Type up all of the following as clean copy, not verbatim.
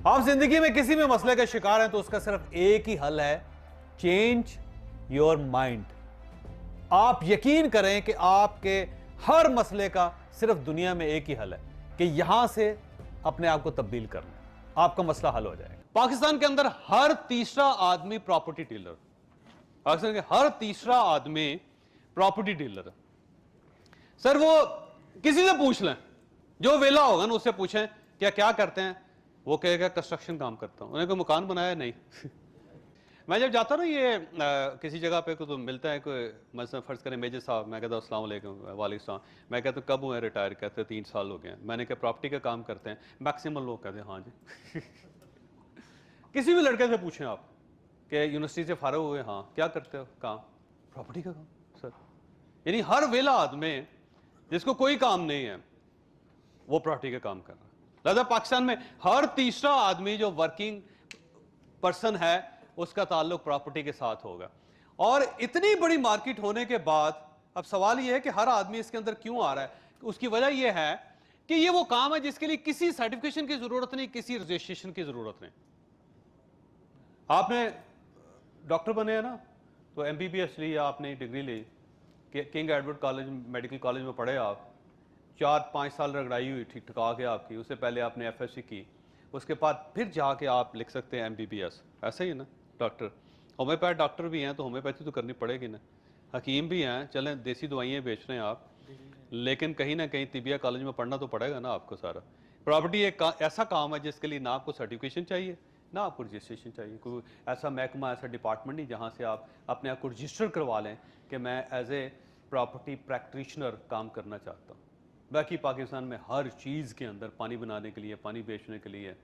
आप जिंदगी में किसी भी मसले का शिकार हैं तो उसका सिर्फ एक ही हल है, चेंज योर माइंड। आप यकीन करें कि आपके हर मसले का सिर्फ दुनिया में एक ही हल है कि यहां से अपने आप को तब्दील करना, आपका मसला हल हो जाएगा। पाकिस्तान के अंदर हर तीसरा आदमी प्रॉपर्टी डीलर, पाकिस्तान के हर तीसरा आदमी प्रॉपर्टी डीलर है। सर वो किसी से पूछ लें, जो वेला होगा ना उससे पूछें क्या क्या करते हैं, वो कहेगा कंस्ट्रक्शन काम करता हूं। उन्हें कोई मकान बनाया नहीं। मैं जब जाता ना ये किसी जगह पे तो मिलता है कोई, मतलब फर्ज करें मेजर साहब, मैं कहता हूँ अस्सलाम वालेकुम, वालेकुम सलाम। मैं कहता हूँ कब हुए रिटायर, कहते हैं 3 साल हो गए हैं। मैंने कहा प्रॉपर्टी का काम करते हैं, मैक्सिमम लोग कहते हैं हाँ जी। किसी भी लड़के से पूछें आप कि यूनिवर्सिटी से फारग हुए, हाँ क्या करते हो काम, प्रॉपर्टी का काम सर। यानी हर वेला आदमी जिसको कोई काम नहीं है वो प्रॉपर्टी का काम कर रहा है। लिहाजा पाकिस्तान में हर तीसरा आदमी जो वर्किंग पर्सन है उसका ताल्लुक प्रॉपर्टी के साथ होगा। और इतनी बड़ी मार्केट होने के बाद अब सवाल यह है कि हर आदमी इसके अंदर क्यों आ रहा है। उसकी वजह यह है कि ये वो काम है जिसके लिए किसी सर्टिफिकेशन की जरूरत नहीं, किसी रजिस्ट्रेशन की जरूरत नहीं। आपने डॉक्टर बने हैं ना, तो एमबीबीएस ली, आपने डिग्री ली, King Edward college medical college में पढ़े आप, 4-5 साल रगड़ाई हुई ठीक ठका के आपकी, उससे पहले आपने एफएससी की, उसके बाद फिर जाके आप लिख सकते हैं एमबीबीएस। ऐसा ही है ना डॉक्टर, होम्योपैथ डॉक्टर भी हैं तो होम्योपैथी तो करनी पड़ेगी ना, हकीम भी हैं, चलें देसी दवाइयाँ बेच रहे हैं आप, लेकिन कहीं ना कहीं तिबिया कॉलेज में पढ़ना तो पड़ेगा ना आपको सारा। प्रॉपर्टी एक ऐसा काम है जिसके लिए ना आपको सर्टिफिकेशन चाहिए ना आपको रजिस्ट्रेशन चाहिए, कोई ऐसा महकमा ऐसा डिपार्टमेंट नहीं जहाँ से आप अपने आप को रजिस्टर करवा लें कि मैं एज ए प्रॉपर्टी प्रैक्टिशनर काम करना चाहता हूँ। बाकी पाकिस्तान में हर चीज़ के अंदर, पानी बनाने के लिए पानी बेचने के लिए,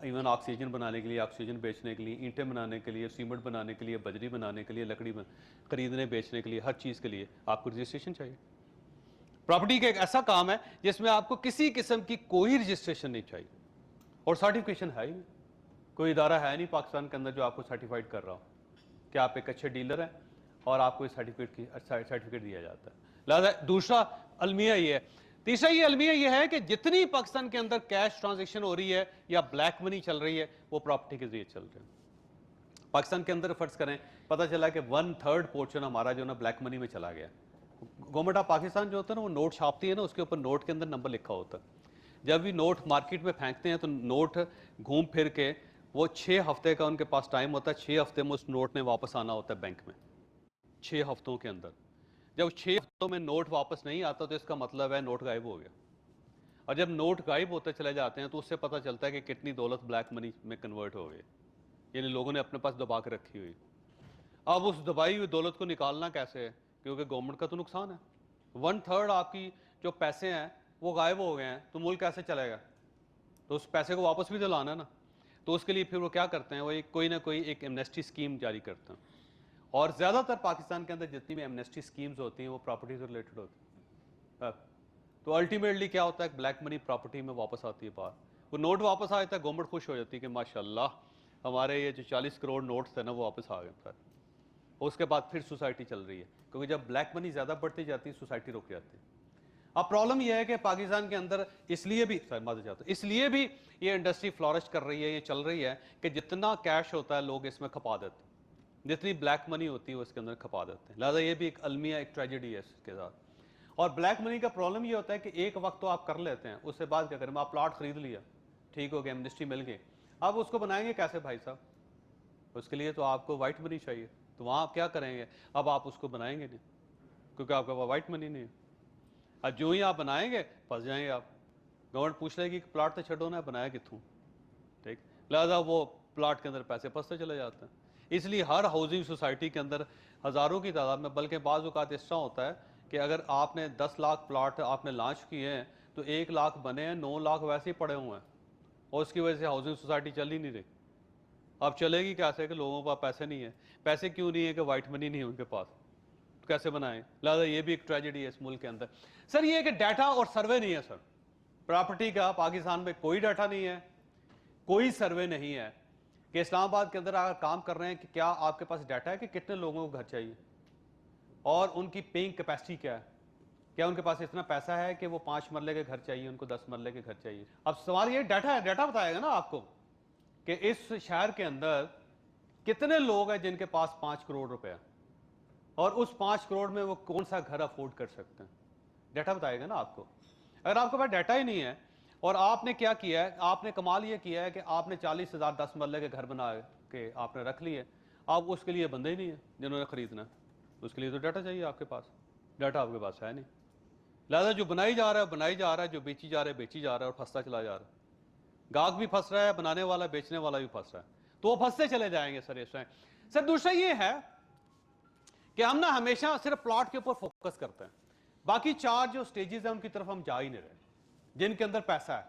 इवन ऑक्सीजन बनाने के लिए ऑक्सीजन बेचने के लिए, ईंटें बनाने के लिए, सीमेंट बनाने के लिए, बजरी बनाने के लिए, लकड़ी खरीदने बेचने के लिए, हर चीज़ के लिए आपको रजिस्ट्रेशन चाहिए। प्रॉपर्टी का एक ऐसा काम है जिसमें आपको किसी किस्म की कोई रजिस्ट्रेशन नहीं चाहिए और सर्टिफिकेशन है ही नहीं। कोई इदारा है नहीं पाकिस्तान के अंदर जो आपको सर्टिफाइड कर रहा हो कि आप एक अच्छे डीलर हैं और आपको इस सर्टिफिकेट दिया जाता है। लिहाजा दूसरा अलमिया ये है। तीसरा ये अलमिया ये है कि जितनी पाकिस्तान के अंदर कैश ट्रांजेक्शन हो रही है या ब्लैक मनी चल रही है वो प्रॉपर्टी के जरिए चल रहे हैं। पाकिस्तान के अंदर फर्ज करें पता चला कि 1/3 पोर्शन हमारा जो ना ब्लैक मनी में चला गया। गवर्नमेंट ऑफ पाकिस्तान जो होता है ना वो नोट छापती है ना, उसके ऊपर नोट के अंदर नंबर लिखा होता है। जब भी नोट मार्केट में फेंकते हैं तो नोट घूम फिर के वो 6 हफ्ते का उनके पास टाइम होता है, 6 हफ्ते में उस नोट ने वापस आना होता है बैंक में, 6 हफ्तों के अंदर। जब 6 हफ्तों में नोट वापस नहीं आता तो इसका मतलब है नोट गायब हो गया। और जब नोट गायब होते चले जाते हैं तो उससे पता चलता है कि कितनी दौलत ब्लैक मनी में कन्वर्ट हो गई, यानी लोगों ने अपने पास दबा के रखी हुई। अब उस दबाई हुई दौलत को निकालना कैसे है, क्योंकि गवर्नमेंट का तो नुकसान है। 1/3 आपकी जो पैसे हैं वो गायब हो गए हैं तो मुल्क कैसे चलेगा, तो उस पैसे को वापस भी तो लाना है ना। तो उसके लिए फिर वो क्या करते हैं, वो एक कोई ना कोई एक एमनेस्टी स्कीम जारी करते हैं। और ज़्यादातर पाकिस्तान के अंदर जितनी भी एमनेस्टी स्कीम्स होती हैं वो प्रॉपर्टी से रिलेटेड होती हैं। तो अल्टीमेटली क्या होता है, ब्लैक मनी प्रॉपर्टी में वापस आती है बाहर। वो नोट वापस आ जाता है, गवर्नमेंट खुश हो जाती है कि माशाल्लाह हमारे ये जो 40 करोड़ नोट्स थे ना वो वापस आ गए सर। उसके बाद फिर सोसाइटी चल रही है, क्योंकि जब ब्लैक मनी ज़्यादा बढ़ती जाती है सोसाइटी रुक जाती है। अब प्रॉब्लम यह है कि पाकिस्तान के अंदर इसलिए भी इसलिए भी ये इंडस्ट्री फ्लॉरिश कर रही है, ये चल रही है कि जितना कैश होता है लोग इसमें खपा देते हैं, जितनी ब्लैक मनी होती है वो इसके अंदर खपा देते हैं। लिहाजा ये भी एक अलमिया, एक ट्रेजेडी है इसके साथ। और ब्लैक मनी का प्रॉब्लम ये होता है कि एक वक्त तो आप कर लेते हैं, उसके बाद क्या करें, आप प्लॉट खरीद लिया, ठीक हो गया, एमनेस्टी मिल गई, अब उसको बनाएंगे कैसे भाई साहब, उसके लिए तो आपको वाइट मनी चाहिए। तो वहाँ आप क्या करेंगे, अब आप उसको बनाएंगे नहीं क्योंकि आपके पास वाइट मनी नहीं है। अब जो ही आप बनाएंगे फंस जाएंगे आप, गवर्नमेंट पूछ लेगी कि प्लाट तो छड़ो ना, बनाया कितों, ठीक। लिहाजा वो प्लाट के अंदर पैसे फंसते चले जाते हैं। इसलिए हर हाउसिंग सोसाइटी के अंदर हज़ारों की तादाद में, बल्कि बाज़ औक़ात इस तरह होता है कि अगर आपने 10 लाख प्लाट आपने लॉन्च किए हैं तो 1 लाख बने हैं, 9 लाख वैसे ही पड़े हुए हैं और उसकी वजह से हाउसिंग सोसाइटी चल ही नहीं रही। अब चलेगी कैसे कि लोगों के पास पैसे नहीं है। पैसे क्यों नहीं है कि वाइट मनी नहीं है उनके पास, तो कैसे बनाएं। लिहाजा ये भी एक ट्रेजेडी है इस मुल्क के अंदर। सर ये कि डाटा और सर्वे नहीं है सर, प्रॉपर्टी का पाकिस्तान में कोई डाटा नहीं है, कोई सर्वे नहीं है कि इस्लामाबाद के अंदर अगर काम कर रहे हैं कि क्या आपके पास डाटा है कि कितने लोगों को घर चाहिए और उनकी पेइंग कैपेसिटी क्या है, क्या उनके पास इतना पैसा है कि वो 5 मरले के घर चाहिए, उनको 10 मरले के घर चाहिए। अब सवाल ये डाटा है, डाटा बताएगा ना आपको कि इस शहर के अंदर कितने लोग हैं जिनके पास 5 करोड़ रुपए है और उस 5 करोड़ में वो कौन सा घर अफोर्ड कर सकते हैं। डाटा बताएगा ना आपको। अगर आपके पास डाटा ही नहीं है और आपने क्या किया है, आपने कमाल ये किया है कि आपने 40,000 10 मरले के घर बना के आपने रख लिए, आप उसके लिए बंदे ही नहीं है जिन्होंने खरीदना। उसके लिए तो डाटा चाहिए आपके पास, डाटा आपके पास है नहीं। लिहाजा जो बनाई जा रहा है बनाई जा रहा है, जो बेची जा रहा है बेची जा रहा है और फंसता चला जा रहा है। गाहक भी फंस रहा है, बनाने वाला बेचने वाला भी फंस रहा है, तो वो फंसते चले जाएंगे सर इसमें। सर दूसरा ये है कि हम ना हमेशा सिर्फ प्लॉट के ऊपर फोकस करते हैं, बाकी 4 जो स्टेजेस हैं उनकी तरफ हम जा ही नहीं रहे, जिनके अंदर पैसा है,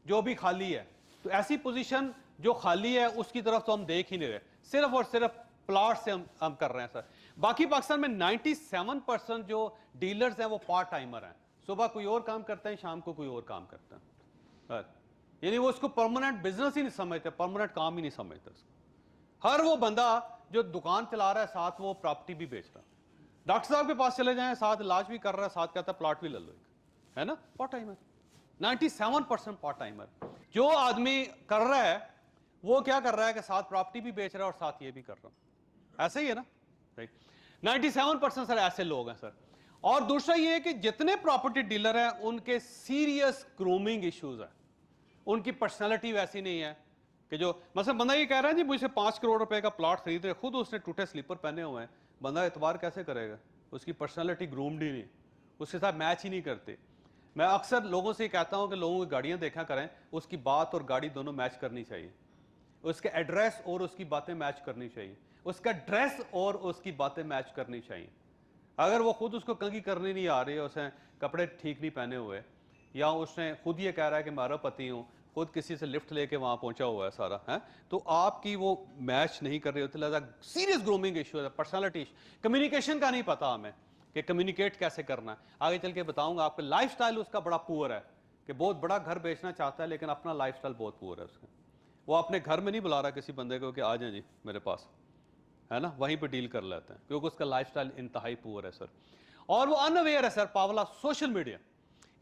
जो भी खाली है। तो ऐसी पोजीशन जो खाली है उसकी तरफ तो हम देख ही नहीं रहे, सिर्फ और सिर्फ प्लॉट से हम कर रहे हैं सर। बाकी पाकिस्तान में 97% जो डीलर्स हैं वो पार्ट टाइमर हैं, सुबह कोई और काम करते हैं, शाम को कोई और काम करते हैं, यानी वो उसको परमानेंट बिजनेस ही नहीं समझते, परमानेंट काम ही नहीं समझते उसको। हर वो बंदा जो दुकान चला रहा है साथ वो प्रॉपर्टी भी बेच रहा है, डॉक्टर साहब के पास चले जाएं साथ इलाज भी कर रहा है, साथ कहता है प्लॉट भी ले लो, है ना, पार्ट टाइमर। 97% part timer. जो आदमी कर रहा है वो क्या कर रहा है कि साथ प्रॉपर्टी भी बेच रहा है और साथ ये भी कर रहा हूं, ऐसे ही है ना, राइट। 97% सर ऐसे लोग हैं सर। और दूसरा ये है कि जितने प्रॉपर्टी डीलर हैं उनके सीरियस ग्रूमिंग इश्यूज हैं, उनकी पर्सनैलिटी वैसी नहीं है कि जो मतलब बंदा ये कह रहा है जी मुझे 5 करोड़ रुपए का प्लॉट खरीद रहे, खुद उसने टूटे स्लीपर पहने हुए हैं, बंदा एतबार कैसे करेगा, उसकी पर्सनैलिटी ग्रूम्ड ही नहीं, उसके साथ मैच ही नहीं करते। मैं अक्सर लोगों से कहता हूं कि लोगों की गाड़ियां देखा करें, उसकी बात और गाड़ी दोनों मैच करनी चाहिए, उसके एड्रेस और उसकी बातें मैच करनी चाहिए, उसका ड्रेस और उसकी बातें मैच करनी चाहिए। अगर वो खुद उसको कंघी करनी नहीं आ रही है, उसने कपड़े ठीक नहीं पहने हुए, या उसने खुद ये कह रहा है कि मैं अरबपति हूँ, खुद किसी से लिफ्ट लेके वहाँ पहुँचा हुआ है सारा, है तो आपकी वो मैच नहीं कर रही होती। लिहाजा सीरियस ग्रूमिंग इशू है, पर्सनैलिटी, कम्युनिकेशन का नहीं पता हमें कि कम्युनिकेट कैसे करना है। आगे चल के बताऊंगा आपका लाइफ स्टाइल उसका बड़ा पुअर है कि बहुत बड़ा घर बेचना चाहता है लेकिन अपना लाइफ स्टाइल बहुत पुअर है उसका। वो अपने घर में नहीं बुला रहा किसी बंदे को कि आ जाए जी मेरे पास, है ना, वहीं पे डील कर लेते हैं क्योंकि उसका लाइफस्टाइल इंतहाई पुअर है सर। और वो अनअवेयर है सर पावला सोशल मीडिया।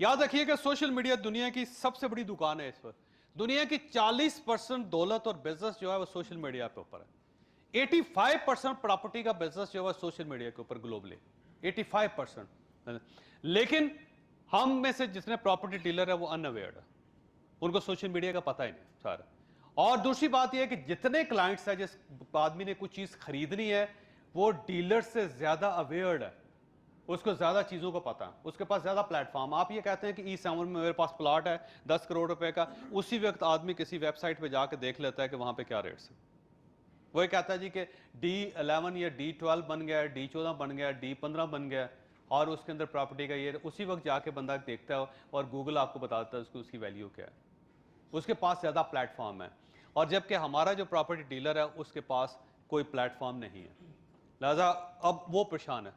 याद रखिए कि सोशल मीडिया दुनिया की सबसे बड़ी दुकान है इस वक्त। दुनिया की 40% दौलत और बिजनेस जो है वो सोशल मीडिया पे ऊपर है। 85% प्रॉपर्टी का बिजनेस जो है सोशल मीडिया के ऊपर ग्लोबली, 85%। लेकिन हम में से जितने प्रॉपर्टी डीलर है वो अनअवेयर है, उनको सोशल मीडिया का पता ही नहीं सारा। और दूसरी बात यह है कि जितने क्लाइंट्स हैं, जिस आदमी ने कुछ चीज खरीदनी है वो डीलर से ज्यादा अवेयर्ड है, उसको ज्यादा चीजों को पता है, उसके पास ज्यादा प्लेटफॉर्म। आप ये कहते हैं कि E7 में मेरे पास प्लॉट है 10 करोड़ रुपए का, उसी वक्त आदमी किसी वेबसाइट पे जाके देख लेता है कि वहां पे क्या रेट्स है। वो ये कहता है जी कि D11 या D12 बन गया, D14 बन गया, D15 बन गया, और उसके अंदर प्रॉपर्टी का ये, उसी वक्त जाके बंदा देखता है और गूगल आपको बताता है उसकी वैल्यू क्या है। उसके पास ज्यादा प्लेटफॉर्म है, और जबकि हमारा जो प्रॉपर्टी डीलर है उसके पास कोई प्लेटफॉर्म नहीं है। लिहाजा अब वो परेशान है।